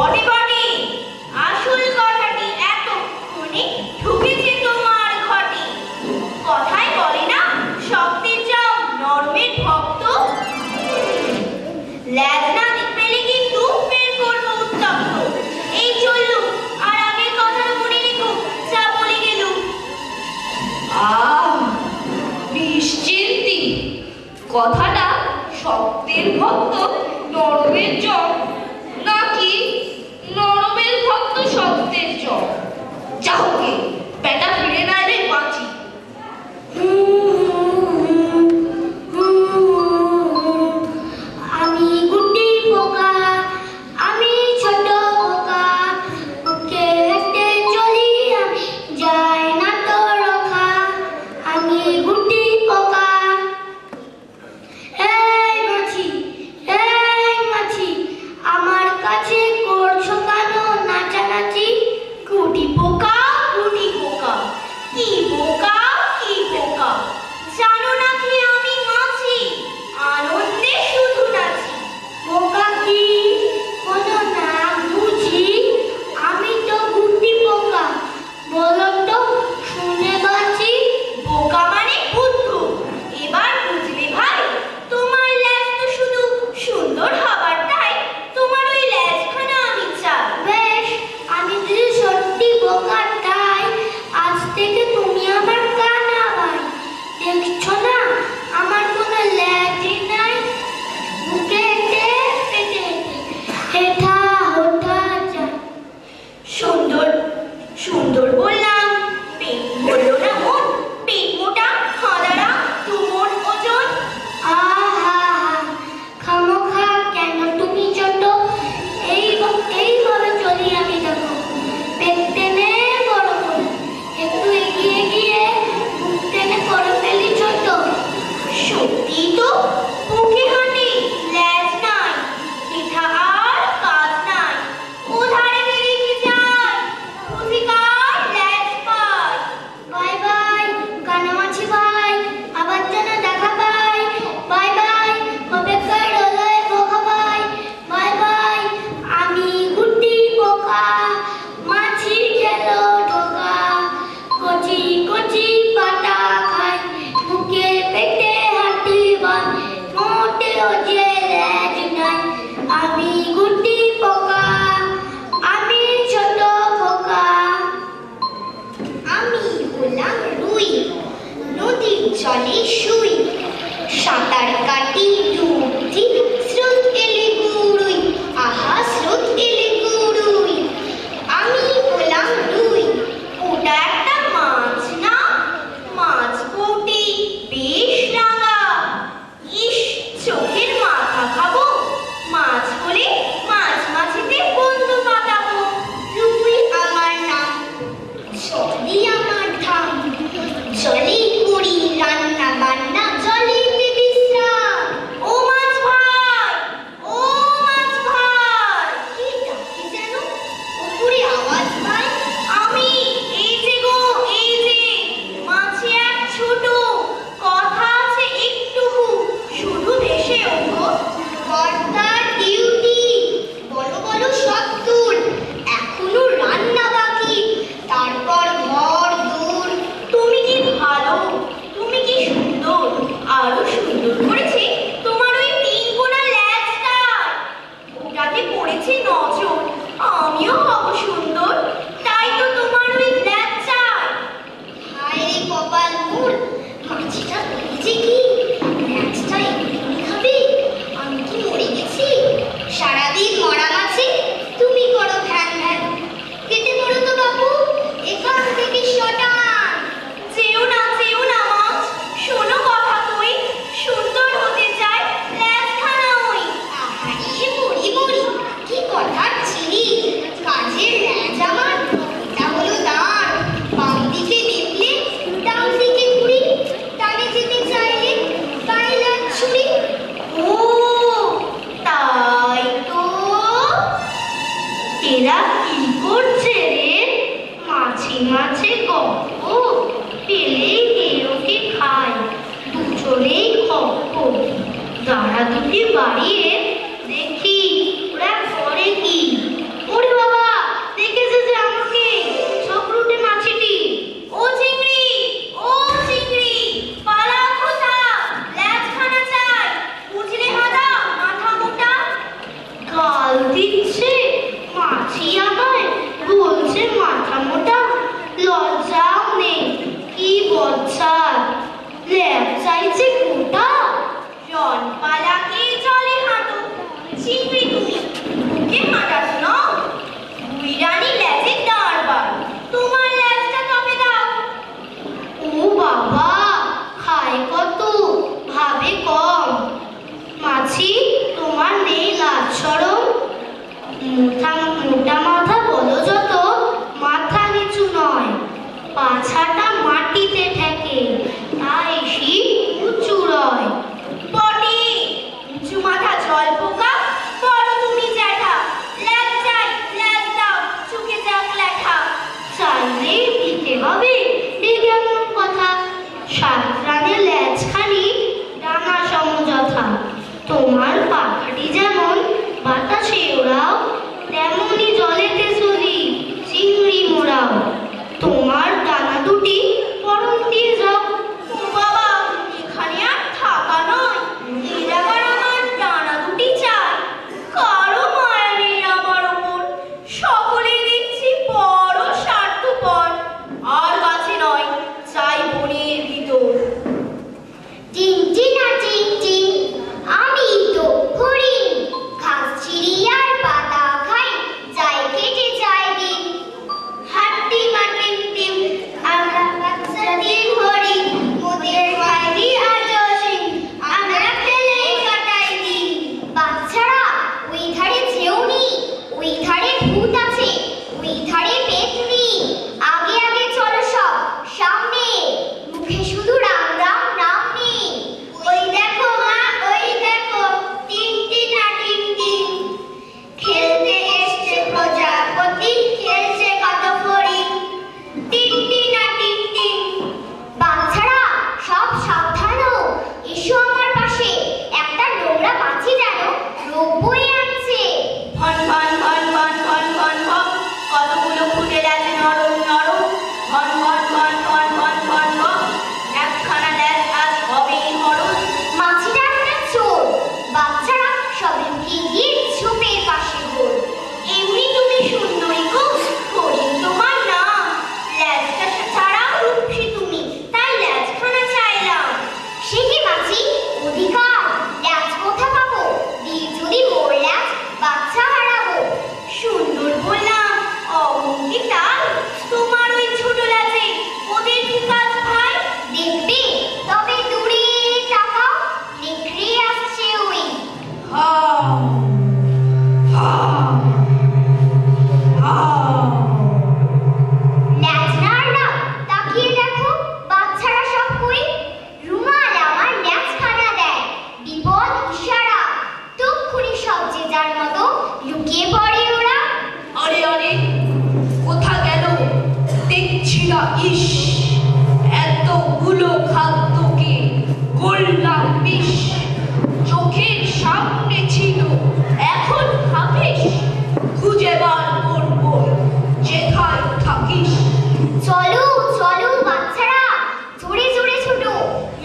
বটে বটে, আসল কথাটি এতক্ষণে ঢুকেছে তোমার ঘটে। কথায় বলে না, শক্তের চাও নরমের ভক্ত। ল্যাজ না পেলে কিন্তু বের করবো উত্তপ্ত। এই চললু, আর আগের কথা মনে রেখো, যা বলে গেলু। নিশ্চিন্তি কথাটা শক্তের ভক্ত নরমের জম, নাকি নরমের ভক্ত শক্তের জম? যাহোকে বেটা ফিরে না এলে বাঁচি। আমি গুটি পোকা, আমি ছোট পোকা, বুকে হেঁটে চলি আমি, যাই না তো রক্ষা। আমি গুটি পোকা। এই মাছি, আমার কাছে করছো কেন নাচানাচি? গুটি পোকা, গুটি পোকা, কি পোকা কি পোকা, জানো না কি আমি মাছি, আনন্দে শুধু নাচি। পোকা কি কোনো নাম বুঝি? আমি তো গুটি পোকা, বলো তো শুনে বাঁচি। বোকা মানে বুদ্ধু, এবার বুঝলে ভাই, তোমার ল্যাজ তো শুধু সুন্দর হবার তাই, তোমার ওই ল্যাজখানা আমি চাই। বেশ, আমি যদি সত্যি বোকা তাই আজ থেকে তুমি আমার কানা ভাই। দেখছো না আমার কোনো ল্যাজই নাই, বুকে হেঁটে পেটে হেঁটা হোঠা যায়। সুন্দর সুন্দর বললাম, পেট বললো না মন, পেট মোটা হাঁদারা তুমোর ওজন। আহা, খামোখা কেন তুমি ছোট? এইভাবে চলি আমি দেখো, পেট টেনে বড় করি, একটু এগিয়ে গিয়ে বুক টেনে করে ফেলি ছোট। সত্যি তো, বুকে হাঁটি ল্যাজ নাই, পিঠা আর কাজ নাই, ওধারে বেরিয়ে যায়, অধিকার ল্যাজ পায়। বাই বাই কানামাছি ভাই, আবার যেন দেখা পাই। বাই বাই অপেক্ষায় রইলো এ বোকা ভাই। বাই বাই, আমি গুটি পোকা, মাছি খেলো ঢোকা, কচি কচি পাতা খাই, বুকে পেটে হাঁটি বাই, মোটেও যে ল্যাজ নাই। আমি গুটি পোকা, আমি ছোট পোকা। আমি হলাম রুই, নদীর জলে শুই, সাঁতার কাটি ডুব দিই, স্রোত এলে গুড়ুই, আহা স্রোত এলে গুড়ুই। আমি হলাম রুই, ওটা একটা মাছ না, মাছ বউটি বেশ রাঙা। ইস, চোখের মাথা খাবো, মাছ হলে মাছ মাছিতে বন্ধু পাতাবো। রুই আমার নাম, জলই আমার ধাম, জলে করি রান্না বান্না, জলেতে বিশ্রাম। ও মাছ ভাই, ও মাছ ভাই, কি ডাকে যেন, উপরে আওয়াজ পাই আমি, এই যে গো এই যে, মাছি এক ছোট, কথা আছে একটুকু, শুধু ভেসে ওঠো। কর্তার ডিউটি, বলো বলো সত্তর, এখনো রান্না বাকি, তারপর ঘর দূর। তুমি কি ভালো, তুমি কি সুন্দর, আরো সুন্দর করেছে তোমার ওই তিন কোনা ল্যাজটা, ওটাতে পড়েছে নজর, আমিও হব সুন্দর, তাই তো তোমার ওই ল্যাজ চাই। হায় রে কপাল মোর, মাছিটা পেয়েছে কি, ল্যাজটা এক্ষুনি খাবে, আমি কি মরে গেছি? সারাদিন মরা মাছি, তুমি করো ভ্যান ভ্যান, কেটে পড়ো তো বাবু, এখান থেকে শটান। যেও না মাছ, শোনো কথা কই, সুন্দর হতে চাই ল্যাজখানা ওই। আহারে মরি মরি, কি কথা ছিলি, কাজের ল্যাজ আমার, এটা হলো দাঁড়, বাম দিকে দেখলে ডান দিকে ঘুরি, ডানে যেতে চাইলে গায়ে ল্যাজ ছুরি। ও তাই তো, এরা কি করছে রে? মাছি মাছে গপ্প, পেলেই এরোকে খায়, দুজনেই গপ্প। দাঁড়া দুটি বাড়িয়ে দেখি ওরা করে কি। ও ইস, এতগুলো খাদ্যকে করলাম বিষ। চোখের সামনে ছিল, এখন ভাবিস খুঁজে বার করবো যেথায় থাকিস। চলো চলো বাচ্চারা, জোরে জোরে ছোটো,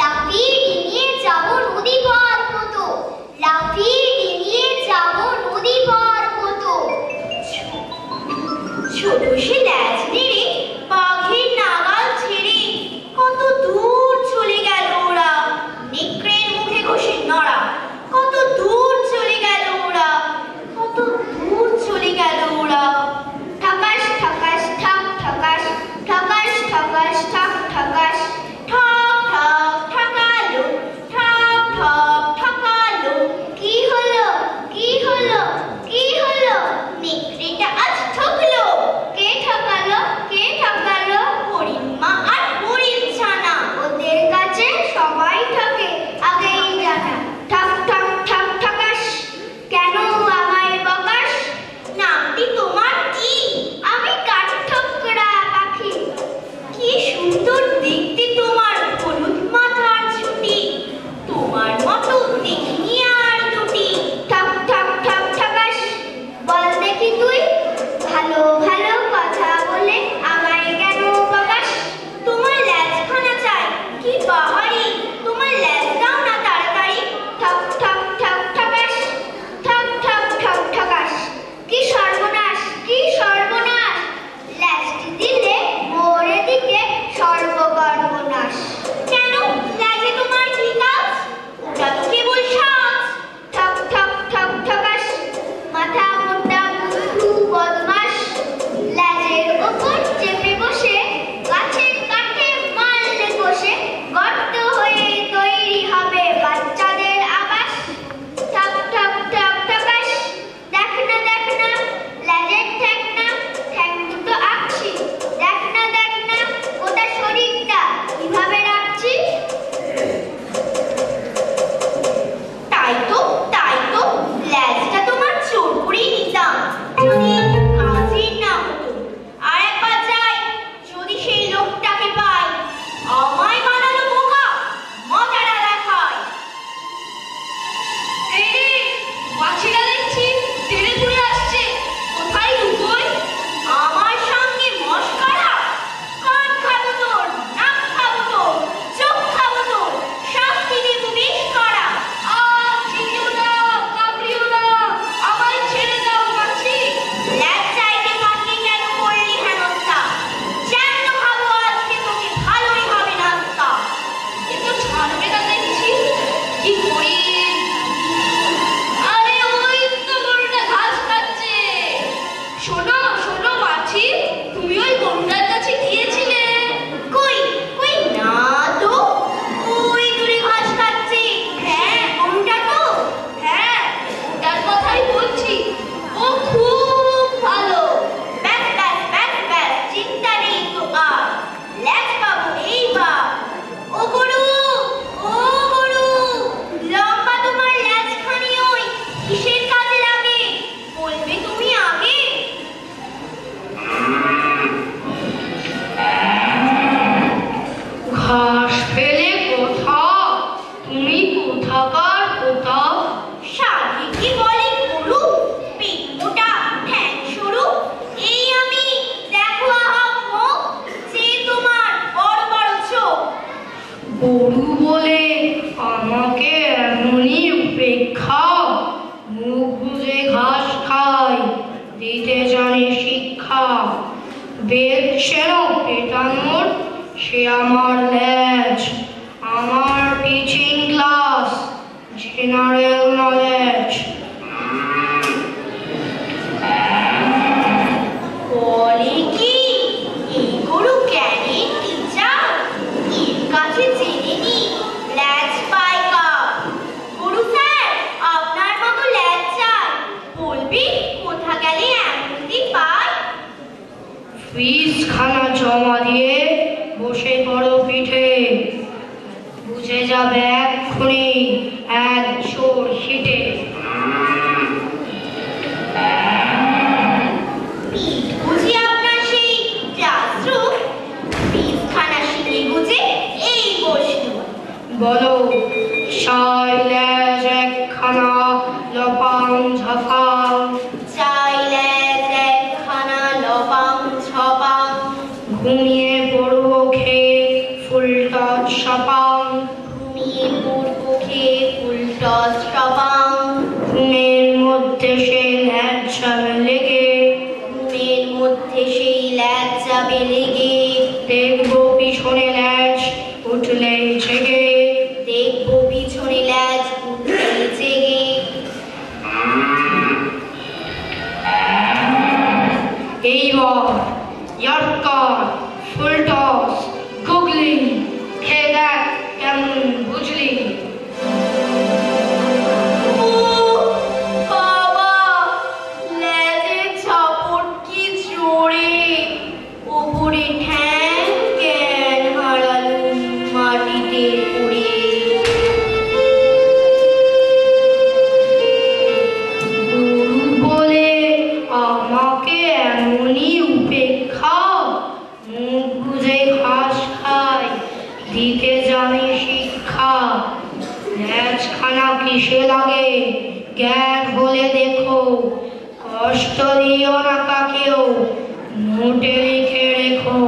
লাফিয়ে ডিঙিয়ে যাবো নদী পার মতো, লাফিয়ে ডিঙিয়ে যাবো নদী পার মতো। ছোট সে ল্যাজ নেড়ে বাঘের নাগাল ছেড়ে কত দূর চলে গেল ওরা, নেকড়ের মুখে ঘষে নড়া, কত দূর চলে গেল ওরা, কত দূর চলে গেল ওরা। ঠাকাস ঠাকাস ঠাক ঠাকাস, ঠাকাস ঠাকাস ঠাক ঠাকাস, ঠক ঠক ঠাকালো, ঠক ঠক ঠাকালো। কি হলো কি হলো কি হলো, নেকড়েটা আজ ঠকলো। কে ঠকালো কে ঠকালো, হরিণ মা আর হরিণ ছানা, ওদের কাছে সবাই ঠকে আগেই জানা। ঠক ঠক ঠক ঠাকাস, কেন আমায় বকাস, নামটি তোমার কি, আমি কাঠঠোকরা পাখি। কি সুন্দর দেখতে তোমার হলুদ মাথার ছুটি, তোমার মতো দেখিনি আর দুটি। ঠক ঠক ঠক ঠাকাস, বল দেখি তুই ভালো ভালো কথা বলে আমায় কেন বকাস। তোমার ল্যাজখানা চাই কি বাহারি, তোমার ল্যাজ দাও না তাড়াতাড়ি। ঠক ঠক ঠক ঠাকাস, ঠক ঠক ঠক ঠাকাস। কি সর্বনাশ কি সর্বনাশ, ল্যাজটি দিলে মোরে দিকে সর্বকর্মনাশ। কেন ল্যাজে তোমার কি কাজ, ওটা তো কেবল সাজ। ঠক ঠক ঠক ঠাকাস, মাথা মোটা বুদ্ধু বদমাস, ল্যাজের ওপর চেপে বসে গাছের কাঠে মারলে বসে, গর্ত হয়ে তৈরি হবে বাচ্চাদের আবাস। ঠক ঠক ঠক ঠাকাস, দেখ না ল্যাজের ঠ্যাং না, ঠ্যাং দুটো আঁকছি, দেখ না গোটা শরীরটা কিভাবে রাখছি। তাই তো ল্যাজটা তোমার চোর করেই নিতাম, যদি কাজের না হতো। আর একবার যাই, যদি সেই লোকটাকে পাই, আমায় বানালো বোকা, মজাটা দেখায়। এই রে, মাছিরা দেখছি তেড়ে ঘুরে আসছে, কোথায় লুকোই? আমার সঙ্গে মস্করা, কান খাবো তোর, নাক খাবো তোর, চোখ খাবো তোর, শাস্তি দেব বেশ করা। চিনিও না, কামড়িও না, আমায় ছেড়ে দাও মাছি। ল্যাজ চাইতে পারলে কেন করলি হেনস্থা, জ্যান্ত খাবো আজকে তোকে, ভালোই হবে নাস্তা। এ তো ছাড়বে না দেখছি, কি করি? আরে ওই তো গরুটা ঘাস খাচ্ছে। শোনো শোনো মাছি, তুমি ওই গরুটার কাছে গিয়েছিলে? কই না তো, ওই দূরে ঘাস খাচ্ছে। হ্যাঁ গরুটা তো। হ্যাঁ, ওটার কথাই বলছি, ও খুব ভালো। ব্যাস চিন্তা নেই তো আর, ল্যাজ পাবো এইবার। ও গরু লম্বা তোমার ল্যাজখানি ওই কিসের কাজে লাগে, বলবে তুমি আগে। ঘাস ফেলে কোথা, তুমি কোথাকার কোথা? সাধে কি বলে গরু, পেট মোটা ঠ্যাং সরু, এই আমি দেখো মুখ, সে তোমার বড় বড় চোখ। গরু বলে আমাকে এমনই উপেক্ষা, মুখ বুজে ঘাস খাই, দিতে জানি শিক্ষা। বেদ সেন পেটানোর সে আমার ল্যাজ, আমার টিচিং ক্লাস, জেনারেল নলেজ। বলে কি এই গরু জ্ঞানের টিচার, এর কাছে জেনে নি ল্যাজ পায় কার। গরু স্যার আপনার মতো ল্যাজ চাই, বলবি কোথা গেলে এমনটি পাই। ফিস খানা জমা দিয়ে বসে পড়ো পিঠে, বুঝে যাবে এক্ষুনি এক চোর হিটে। বুঝি আপনার সেই ক্লাসরুম, বলো। চাই লেজ একখানা লপাং ঝপাং, চাই লেজ একখানা লপাং ছপাং, ঘুমিয়ে পড়বো খেয়ে ফুলটস সপাং, ঘুমিয়ে পড়বো খেয়ে ফুলটস সপাং, ঘুমের মধ্যে সে ল্যাজ যাবে লেগে, ঘুমের মধ্যে সেই ল্যাজ যাবে লেগে, দেখবো পিছনে ল্যাজ উঠলে জেগে, দেখবো পিছনে ল্যাজ উঠলে জেগে। এইবার ইয়ার্কার ফুলটস গুগলি খেয়ে দেখ কেমন বুঝলি। ও বাবা, লেজের ঝাপট কি জোরে! ওপরে ঠ্যাং জ্ঞান হারালুম মাটিতে পড়ে। গরু বলে আমাকে এমনই উপেক্ষা, মুখ বুঝে ঘাস খায় দিতে জানি শিক্ষা। ল্যাজখানা কিসে লাগে জ্ঞান হলে দেখো, কষ্ট দিও না কাকেও নোটে লিখে রেখো।